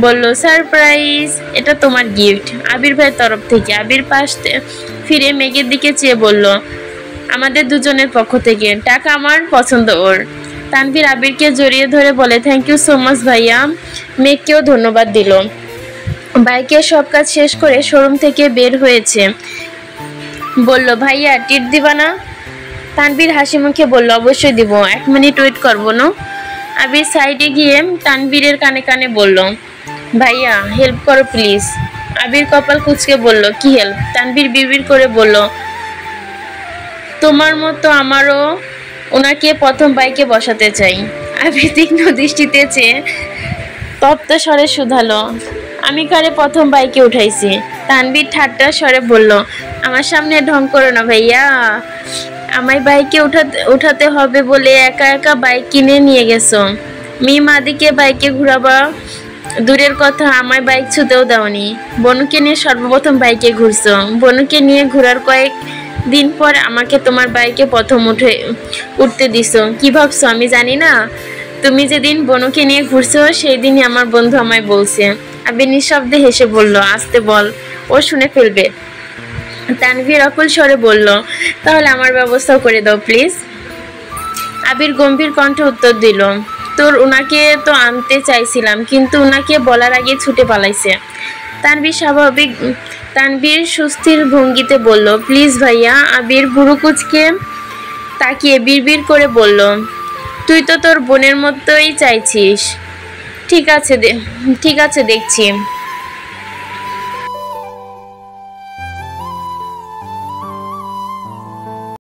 বলল, সারপ্রাইজ, এটা তোমার গিফট আবির ভাইয়ের তরফ থেকে। আবির পাশ ফিরে মেঘের দিকে চেয়ে বলল, আমাদের দুজনের পক্ষ থেকে, টাকা আমার পছন্দ ওর। তানভীর আবিরকে জড়িয়ে ধরে বলে, থ্যাংক ইউ সো মাচ ভাইয়া। মেঘকেও ধন্যবাদ দিল। বাইকের সব কাজ শেষ করে শোরুম থেকে বের হয়েছে। বলল, ভাইয়া টিট দিবা না? তানভীর হাসি মুখে বলল, অবশ্যই দিব, 1 মিনিট ওয়েট করবো না? আবির সাইডে গিয়ে তানভীরের কানে কানে বলল, ভাইয়া হেল্প করো প্লিজ। আবির কপাল কুঁচকে বলল, কি হেল্প? তানভীর বিড়বিড় করে বলল, তোমার মতো আমারও ওনাকে প্রথম বাইকে বসাতে চাই। আবির তীক্ষ্ণ দৃষ্টিতে চেয়ে তপ্ত স্বরে শুধালো, আমি কারে প্রথম বাইকে উঠাইছি? তানভীর ঠাট্টা স্বরে বলল, আমার সামনে ঢং করো না ভাইয়া। আমায় বাইকে উঠাতে হবে বলে একা একা বাইক কিনে নিয়ে গেছো। মাদিকে বাইকে ঘুরাবা দূরের কথা, আমায় বাইক ছুতেও দাওনি। বনুকে নিয়ে সর্বপ্রথম বাইকে ঘুরছো। বনুকে নিয়ে ঘোরার কয়েক দিন পর আমাকে তোমার বাইকে প্রথম উঠতে দিছো। কি ভাবছো আমি জানি না? তুমি যেদিন বনুকে নিয়ে ঘুরছো সেই দিনই আমার বন্ধু আমায় বলছে। আবির নিঃশব্দে হেসে বলল, আসতে বল, ও শুনে ফেলবে। তানভীর অকুল স্বরে বলল, তাহলে আমার ব্যবস্থাও করে দাও প্লিজ। আবির গম্ভীর কণ্ঠে উত্তর দিল, ওনাকে তো আনতে চাইছিলাম, কিন্তু ওনাকে বলার আগে ছুটে পালাইছে। তানভীর সুস্থির ভঙ্গিতে বলল, প্লিজ ভাইয়া। আবির ভুরু কুঁচকে তাকিয়ে বিড়বিড় করে বলল, তুই তো তোর বোনের মতোই চাইছিস। ঠিক আছে দেখছি।